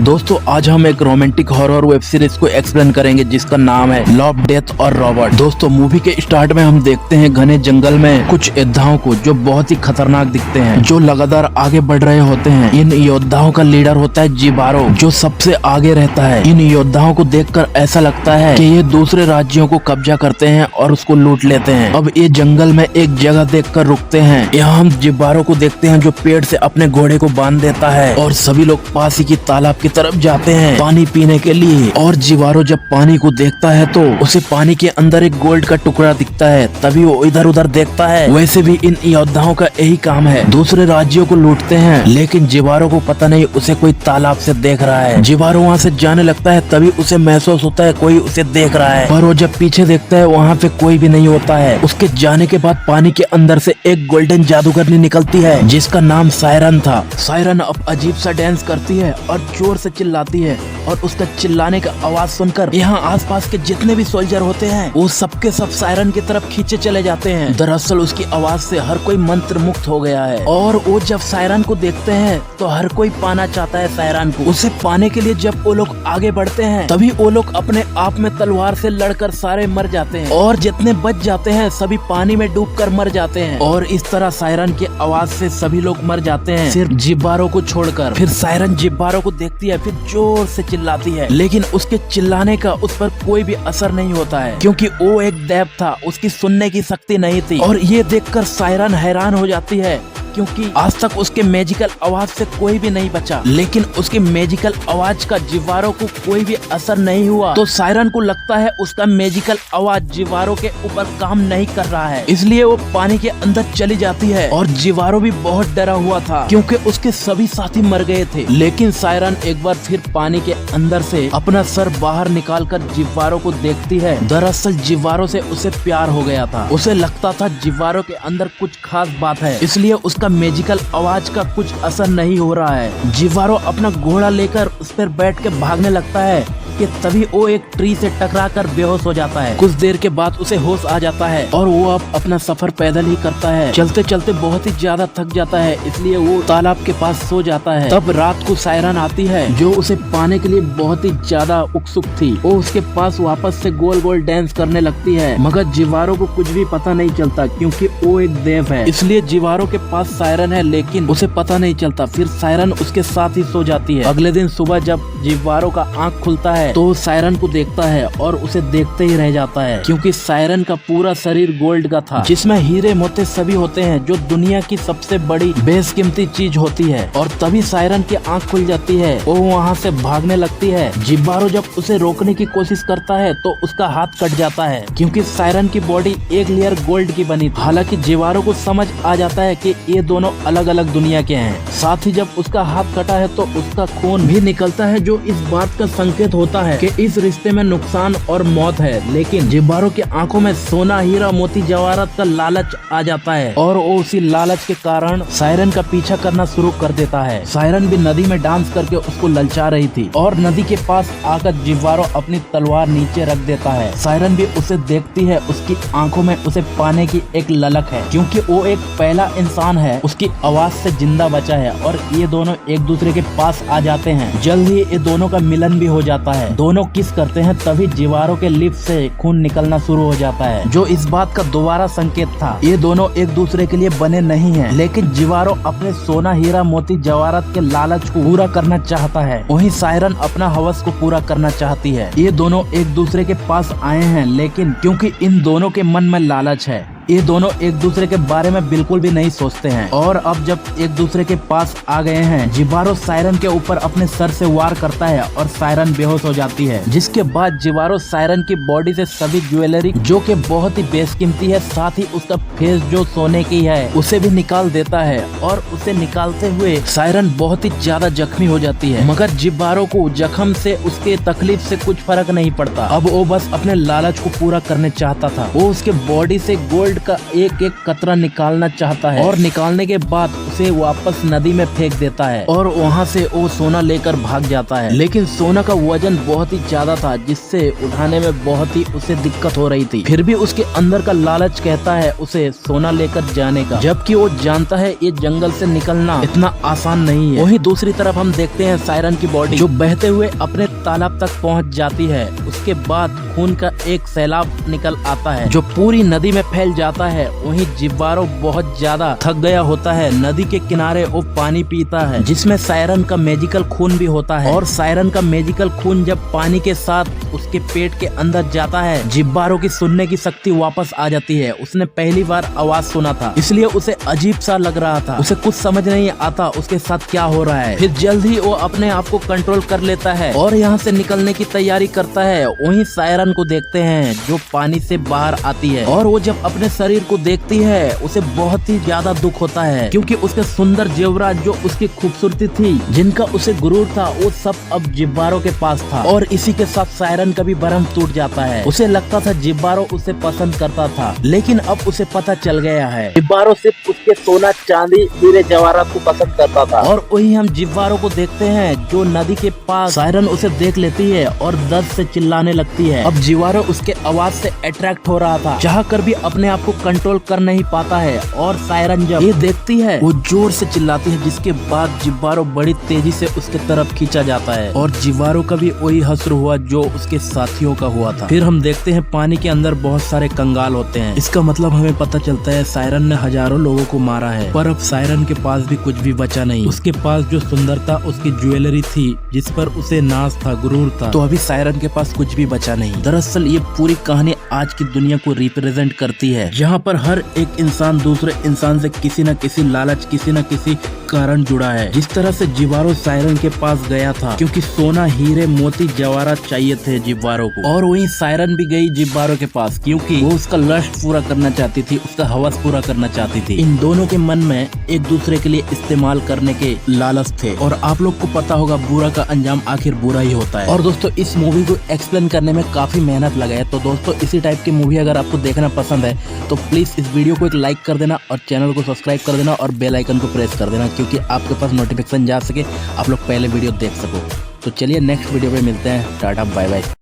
दोस्तों आज हम एक रोमांटिक हॉरर वेब सीरीज को एक्सप्लेन करेंगे जिसका नाम है लव डेथ और रॉबर्ट। दोस्तों मूवी के स्टार्ट में हम देखते हैं घने जंगल में कुछ योद्धाओं को जो बहुत ही खतरनाक दिखते हैं, जो लगातार आगे बढ़ रहे होते हैं। इन योद्धाओं का लीडर होता है जिबारो, जो सबसे आगे रहता है। इन योद्धाओं को देखकर ऐसा लगता है कि ये दूसरे राज्यों को कब्जा करते हैं और उसको लूट लेते हैं। अब ये जंगल में एक जगह देखकर रुकते हैं। यहाँ हम जिबारो को देखते हैं जो पेड़ से अपने घोड़े को बांध देता है और सभी लोग पास ही की तालाब की तरफ जाते हैं पानी पीने के लिए। और जिबारो जब पानी को देखता है तो उसे पानी के अंदर एक गोल्ड का टुकड़ा दिखता है, तभी वो इधर उधर देखता है। वैसे भी इन योद्धाओं का यही काम है, दूसरे राज्यों को लूटते हैं। लेकिन जिबारो को पता नहीं उसे कोई तालाब से देख रहा है। जिबारो वहाँ से जाने लगता है, तभी उसे महसूस होता है कोई उसे देख रहा है, पर वो जब पीछे देखता है वहाँ पे कोई भी नहीं होता है। उसके जाने के बाद पानी के अंदर से एक गोल्डन जादूगरनी निकलती है जिसका नाम सायरन था। सायरन अब अजीब सा डांस करती है और जोर से चिल्लाती है, और उसका चिल्लाने का आवाज सुनकर यहाँ आसपास के जितने भी सोल्जर होते हैं वो सबके सब सायरन की तरफ खींचे चले जाते हैं। दरअसल उसकी आवाज से हर कोई मंत्र मुक्त हो गया है, और वो जब सायरन को देखते हैं तो हर कोई पाना चाहता है सायरन को। उसे पाने के लिए जब वो लोग आगे बढ़ते हैं तभी वो लोग अपने आप में तलवार से लड़कर सारे मर जाते हैं, और जितने बच जाते हैं सभी पानी में डूबकर मर जाते हैं। और इस तरह सायरन की आवाज से सभी लोग मर जाते हैं सिर्फ जिबारो को छोड़कर। फिर सायरन जिबारो को देखती है, फिर जोर से चिल्लाती है, लेकिन उसके चिल्लाने का उस पर कोई भी असर नहीं होता है, क्योंकि वो एक दैव था, उसकी सुनने की शक्ति नहीं थी। और ये देखकर सायरन हैरान हो जाती है, क्योंकि आज तक उसके मैजिकल आवाज से कोई भी नहीं बचा। लेकिन उसके मैजिकल आवाज का जिबारो को कोई भी असर नहीं हुआ, तो सायरन को लगता है उसका मैजिकल आवाज जिबारो के ऊपर काम नहीं कर रहा है, इसलिए वो पानी के अंदर चली जाती है। और जिबारो भी बहुत डरा हुआ था, क्योंकि उसके सभी साथी मर गए थे। लेकिन सायरन एक बार फिर पानी के अंदर से अपना सर बाहर निकालकर जिबारो को देखती है। दरअसल जिबारो से उसे प्यार हो गया था। उसे लगता था जिबारो के अंदर कुछ खास बात है, इसलिए उसका मैजिकल आवाज का कुछ असर नहीं हो रहा है। जिबारो अपना घोड़ा लेकर उस पर बैठ के भागने लगता है कि तभी वो एक ट्री से टकराकर बेहोश हो जाता है। कुछ देर के बाद उसे होश आ जाता है और वो अब अपना सफर पैदल ही करता है। चलते चलते बहुत ही ज्यादा थक जाता है, इसलिए वो तालाब के पास सो जाता है। तब रात को सायरन आती है, जो उसे पाने के लिए बहुत ही ज्यादा उत्सुक थी। वो उसके पास वापस से गोल गोल डांस करने लगती है, मगर जिबारो को कुछ भी पता नहीं चलता, क्योंकि वो एक देव है, इसलिए जिबारो के पास सायरन है लेकिन उसे पता नहीं चलता। फिर सायरन उसके साथ ही सो जाती है। अगले दिन सुबह जब जिबारो का आँख खुलता है तो सायरन को देखता है और उसे देखते ही रह जाता है, क्योंकि सायरन का पूरा शरीर गोल्ड का था, जिसमें हीरे मोती सभी होते हैं, जो दुनिया की सबसे बड़ी बेशकीमती चीज होती है। और तभी सायरन की आंख खुल जाती है, वो वहाँ से भागने लगती है। जिबारो जब उसे रोकने की कोशिश करता है तो उसका हाथ कट जाता है, क्योंकि सायरन की बॉडी एक लेयर गोल्ड की बनी थी। हालांकि जिबारो को समझ आ जाता है कि ये दोनों अलग अलग दुनिया के हैं। साथ ही जब उसका हाथ कटा है तो उसका खून भी निकलता है, जो इस बात का संकेत होता है कि इस रिश्ते में नुकसान और मौत है। लेकिन जिबारो की आंखों में सोना, हीरा, मोती, जवाहरात का लालच आ जाता है, और वो उसी लालच के कारण सायरन का पीछा करना शुरू कर देता है। सायरन भी नदी में डांस करके उसको ललचा रही थी, और नदी के पास आकर जिबारो अपनी तलवार नीचे रख देता है। सायरन भी उसे देखती है, उसकी आंखों में उसे पाने की एक ललक है, क्योंकि वो एक पहला इंसान है उसकी आवाज से जिंदा बचा है। और ये दोनों एक दूसरे के पास आ जाते हैं। जल्द ही ये दोनों का मिलन भी हो जाता है। दोनों किस करते हैं, तभी जिबारो के लिप से खून निकलना शुरू हो जाता है, जो इस बात का दोबारा संकेत था। ये दोनों एक दूसरे के लिए बने नहीं हैं, लेकिन जिबारो अपने सोना, हीरा, मोती, जवाहरात के लालच को पूरा करना चाहता है, वहीं सायरन अपना हवस को पूरा करना चाहती है। ये दोनों एक दूसरे के पास आए हैं, लेकिन क्योंकि इन दोनों के मन में लालच है, ये दोनों एक दूसरे के बारे में बिल्कुल भी नहीं सोचते हैं। और अब जब एक दूसरे के पास आ गए हैं, जिबारो सायरन के ऊपर अपने सर से वार करता है और सायरन बेहोश हो जाती है। जिसके बाद जिबारो सायरन की बॉडी से सभी ज्वेलरी, जो कि बहुत ही बेशकीमती है, साथ ही उसका फेस जो सोने की है, उसे भी निकाल देता है। और उसे निकालते हुए सायरन बहुत ही ज्यादा जख्मी हो जाती है, मगर जिबारो को जख्म से उसके तकलीफ से कुछ फर्क नहीं पड़ता। अब वो बस अपने लालच को पूरा करने चाहता था। वो उसके बॉडी से गोल्ड गोल्ड का एक एक कतरा निकालना चाहता है और निकालने के बाद उसे वापस नदी में फेंक देता है और वहाँ से वो सोना लेकर भाग जाता है। लेकिन सोना का वजन बहुत ही ज्यादा था जिससे उठाने में बहुत ही उसे दिक्कत हो रही थी। फिर भी उसके अंदर का लालच कहता है उसे सोना लेकर जाने का, जबकि वो जानता है ये जंगल से निकलना इतना आसान नहीं है। वहीं दूसरी तरफ हम देखते हैं सायरन की बॉडी जो बहते हुए अपने तालाब तक पहुंच जाती है। उसके बाद खून का एक सैलाब निकल आता है जो पूरी नदी में फैल जाता है। वहीं जिब्बारो बहुत ज्यादा थक गया होता है। नदी के किनारे वो पानी पीता है जिसमें सायरन का मैजिकल खून भी होता है और सायरन का मैजिकल खून जब पानी के साथ उसके पेट के अंदर जाता है, जिब्बारो की सुनने की शक्ति वापस आ जाती है। उसने पहली बार आवाज सुना था इसलिए उसे अजीब सा लग रहा था, उसे कुछ समझ नहीं आता उसके साथ क्या हो रहा है। फिर जल्द ही वो अपने आप को कंट्रोल कर लेता है और यहाँ से निकलने की तैयारी करता है। वहीं सायरन को देखते हैं जो पानी से बाहर आती है और वो जब अपने शरीर को देखती है उसे बहुत ही ज्यादा दुख होता है क्योंकि उसके सुंदर जेवरात जो उसकी खूबसूरती थी, जिनका उसे गुरूर था, वो सब अब जिब्बारो के पास था और इसी के साथ सायरन का भी भरम टूट जाता है। उसे लगता था जिब्बारो उसे पसंद करता था, लेकिन अब उसे पता चल गया है जिब्बारो सिर्फ उसके सोना चांदी हीरे जवाहरात को पसंद करता था। और वही हम जिब्बारो को देखते हैं जो नदी के पास सायरन उसे देख लेती है और दर्द से चिल्लाने लगती है। अब जिब्बारो उसके आवाज से अट्रैक्ट हो रहा था, चाह कर भी अपने आप को कंट्रोल कर नहीं पाता है और सायरन जब ये देखती है वो जोर से चिल्लाती है, जिसके बाद जिब्बारो बड़ी तेजी से उसके तरफ खींचा जाता है और जिब्बारो का भी वही हश्र हुआ जो उसके साथियों का हुआ था। फिर हम देखते हैं पानी के अंदर बहुत सारे कंगाल होते हैं। इसका मतलब हमें पता चलता है सायरन ने हजारों लोगों को मारा है, पर अब सायरन के पास भी कुछ भी बचा नहीं। उसके पास जो सुंदरता, उसकी ज्वेलरी थी जिस पर उसे नाज था, गुरूर था, तो अभी सायरन के पास कुछ भी बचा नहीं। दरअसल ये पूरी कहानी आज की दुनिया को रिप्रेजेंट करती है, जहाँ पर हर एक इंसान दूसरे इंसान से किसी न किसी लालच, किसी न किसी कारण जुड़ा है। जिस तरह से जिब्बारो सायरन के पास गया था क्योंकि सोना, हीरे, मोती, जवाहरात चाहिए थे जिब्बारो को, और वहीं सायरन भी गई जिब्बारो के पास क्योंकि वो उसका लस्ट पूरा करना चाहती थी, उसका हवस पूरा करना चाहती थी। इन दोनों के मन में एक दूसरे के लिए इस्तेमाल करने के लालच थे और आप लोग को पता होगा बुरा का अंजाम आखिर बुरा ही होता है। और दोस्तों इस मूवी को एक्सप्लेन करने में काफी मेहनत लगा है, तो दोस्तों इसी टाइप की मूवी अगर आपको देखना पसंद है तो प्लीज इस वीडियो को एक लाइक कर देना और चैनल को सब्सक्राइब कर देना और बेल आइकन को प्रेस कर देना क्योंकि आपके पास नोटिफिकेशन जा सके, आप लोग पहले वीडियो देख सको। तो चलिए नेक्स्ट वीडियो पे मिलते हैं। Tata bye bye.